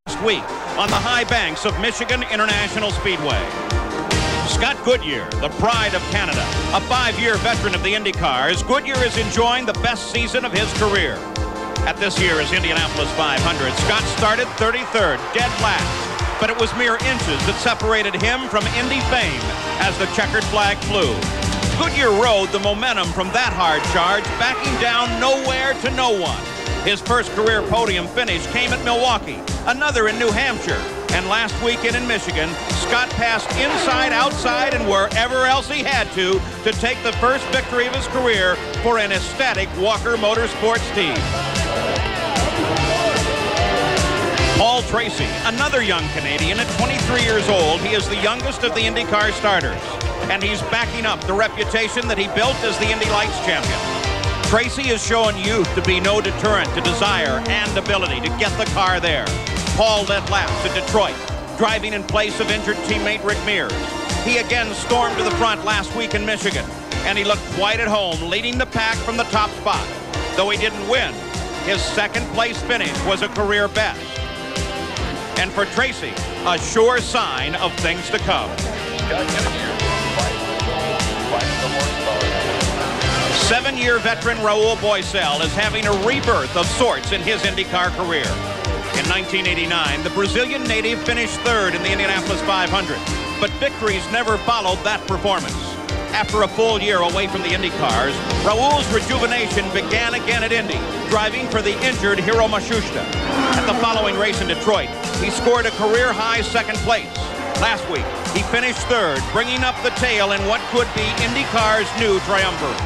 last week on the high banks of Michigan International Speedway. Scott Goodyear, the pride of Canada, a 5-year veteran of the IndyCars, Goodyear is enjoying the best season of his career. At this year's Indianapolis 500, Scott started 33rd, dead last, but it was mere inches that separated him from Indy fame as the checkered flag flew. Goodyear rode the momentum from that hard charge, backing down nowhere to no one. His first career podium finish came at Milwaukee, another in New Hampshire, and last weekend in Michigan, Scott passed inside, outside, and wherever else he had to take the first victory of his career for an ecstatic Walker Motorsports team. Paul Tracy, another young Canadian at 23 years old. He is the youngest of the IndyCar starters, and he's backing up the reputation that he built as the Indy Lights champion. Tracy has shown youth to be no deterrent to desire and ability to get the car there. Paul led laps at Detroit, driving in place of injured teammate Rick Mears. He again stormed to the front last week in Michigan, and he looked quite at home, leading the pack from the top spot. Though he didn't win, his second-place finish was a career best. And for Tracy, a sure sign of things to come. 7-year veteran Raul Boesel is having a rebirth of sorts in his IndyCar career. In 1989, the Brazilian native finished 3rd in the Indianapolis 500, but victories never followed that performance. After a full year away from the IndyCars, Raul's rejuvenation began again at Indy, driving for the injured Hiro Matsushita. At the following race in Detroit, he scored a career-high second place. Last week, he finished 3rd, bringing up the tail in what could be IndyCar's new triumvirate.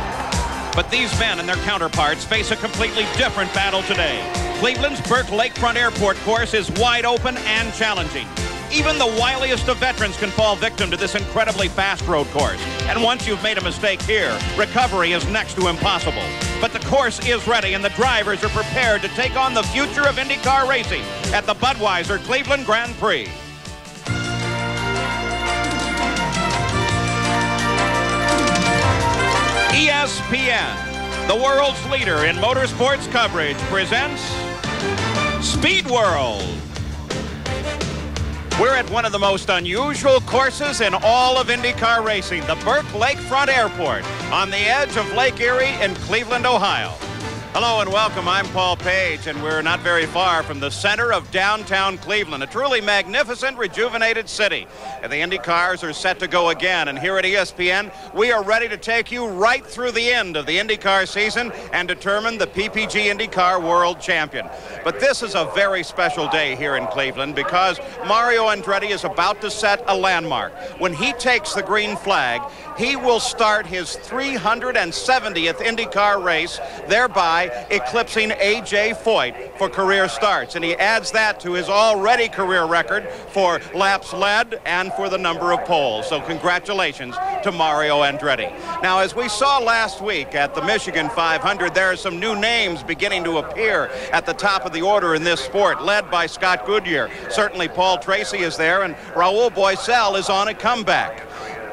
But these men and their counterparts face a completely different battle today. Cleveland's Burke Lakefront Airport course is wide open and challenging. Even the wiliest of veterans can fall victim to this incredibly fast road course. And once you've made a mistake here, recovery is next to impossible. But the course is ready, and the drivers are prepared to take on the future of IndyCar racing at the Budweiser Cleveland Grand Prix. ESPN, the world's leader in motorsports coverage, presents Speed World. We're at one of the most unusual courses in all of IndyCar racing, the Burke Lakefront Airport, on the edge of Lake Erie in Cleveland, Ohio. Hello and welcome. I'm Paul Page, and we're not very far from the center of downtown Cleveland, a truly magnificent, rejuvenated city. And the IndyCars are set to go again, and here at ESPN, we are ready to take you right through the end of the IndyCar season and determine the PPG IndyCar World Champion. But this is a very special day here in Cleveland because Mario Andretti is about to set a landmark. When he takes the green flag, he will start his 370th IndyCar race, thereby eclipsing A.J. Foyt for career starts. And he adds that to his already career record for laps led and for the number of poles. So congratulations to Mario Andretti. Now, as we saw last week at the Michigan 500, there are some new names beginning to appear at the top of the order in this sport, led by Scott Goodyear. Certainly Paul Tracy is there, and Raul Boesel is on a comeback.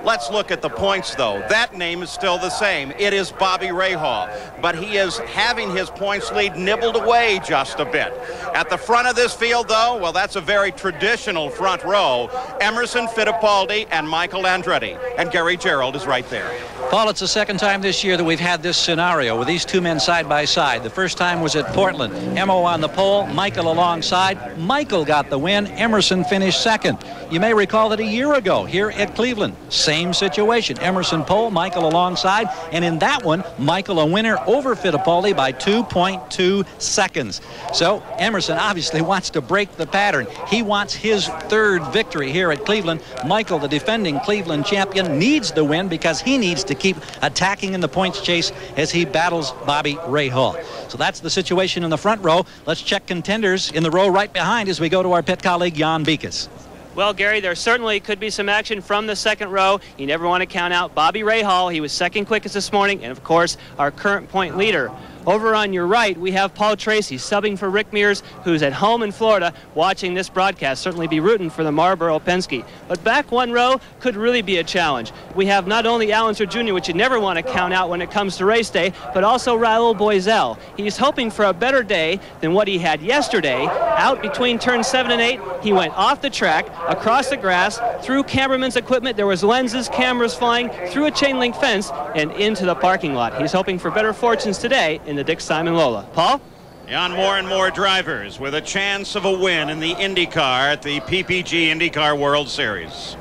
Let's look at the points, though. That name is still the same. It is Bobby Rahal, but he is having his points lead nibbled away just a bit. At the front of this field, though, well, that's a very traditional front row. Emerson Fittipaldi and Michael Andretti, and Gary Gerould is right there. Paul, it's the second time this year that we've had this scenario with these two men side by side. The first time was at Portland. Emo on the pole, Michael alongside. Michael got the win. Emerson finished second. You may recall that a year ago here at Cleveland, same situation. Emerson pole, Michael alongside, and in that one, Michael a winner over Fittipaldi by 2.2 seconds. So Emerson obviously wants to break the pattern. He wants his third victory here at Cleveland. Michael, the defending Cleveland champion, needs the win because he needs to keep attacking in the points chase as he battles Bobby Rahal. So that's the situation in the front row. Let's check contenders in the row right behind as we go to our pit colleague, Jan Beekes. Well, Gary, there certainly could be some action from the second row. You never want to count out Bobby Rahal. He was second quickest this morning, and of course, our current point leader. Over on your right, we have Paul Tracy subbing for Rick Mears, who's at home in Florida watching this broadcast. Certainly be rooting for the Marlboro Penske. But back one row could really be a challenge. We have not only Alan Sir Jr., which you never want to count out when it comes to race day, but also Raul Boesel. He's hoping for a better day than what he had yesterday. Out between turns 7 and 8, he went off the track, across the grass, through cameraman's equipment. There was lenses, cameras flying, through a chain link fence, and into the parking lot. He's hoping for better fortunes today in the Dick Simon Lola. Paul? On more and more drivers with a chance of a win in the IndyCar at the PPG IndyCar World Series.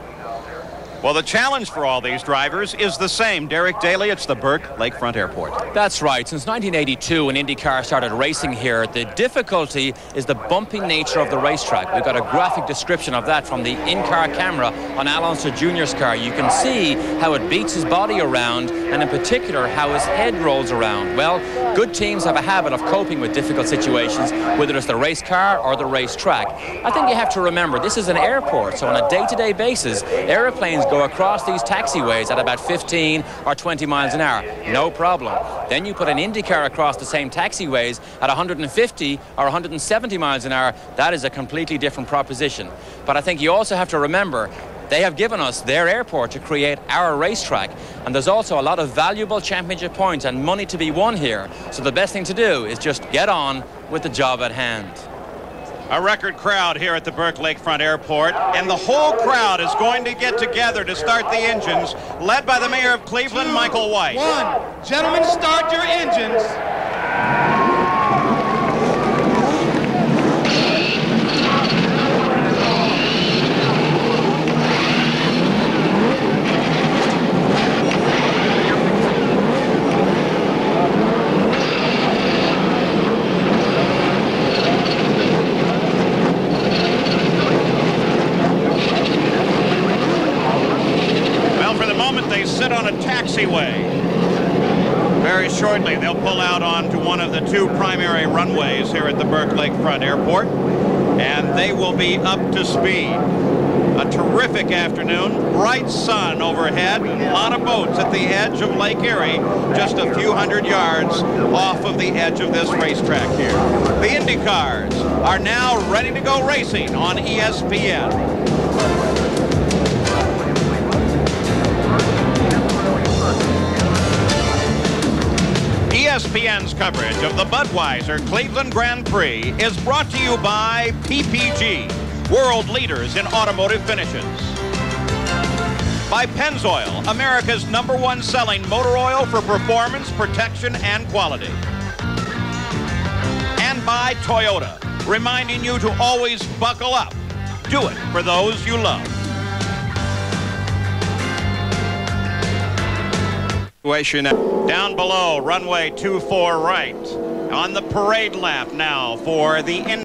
Well, the challenge for all these drivers is the same. Derek Daly, it's the Burke Lakefront Airport. That's right. Since 1982, when IndyCar started racing here, the difficulty is the bumpy nature of the racetrack. We've got a graphic description of that from the in-car camera on Al Unser Jr.'s car. You can see how it beats his body around, and in particular, how his head rolls around. Well, good teams have a habit of coping with difficult situations, whether it's the race car or the racetrack. I think you have to remember, this is an airport, so on a day-to-day basis, airplanes go across these taxiways at about 15 or 20 miles an hour. No problem. Then you put an IndyCar across the same taxiways at 150 or 170 miles an hour. That is a completely different proposition. But I think you also have to remember, they have given us their airport to create our racetrack, and there's also a lot of valuable championship points and money to be won here. So the best thing to do is just get on with the job at hand. A record crowd here at the Burke Lakefront Airport, and the whole crowd is going to get together to start the engines, led by the mayor of Cleveland, Michael White. 1. Gentlemen, start your engines. They sit on a taxiway. Very shortly, they'll pull out onto one of the 2 primary runways here at the Burke Lakefront Airport, and they will be up to speed. A terrific afternoon, bright sun overhead, and a lot of boats at the edge of Lake Erie, just a few hundred yards off of the edge of this racetrack here. The IndyCars are now ready to go racing on ESPN. ESPN's coverage of the Budweiser Cleveland Grand Prix is brought to you by PPG, world leaders in automotive finishes. By Pennzoil, America's #1 selling motor oil for performance, protection, and quality. And by Toyota, reminding you to always buckle up. Do it for those you love. Down below, runway 24 right. On the parade lap now for the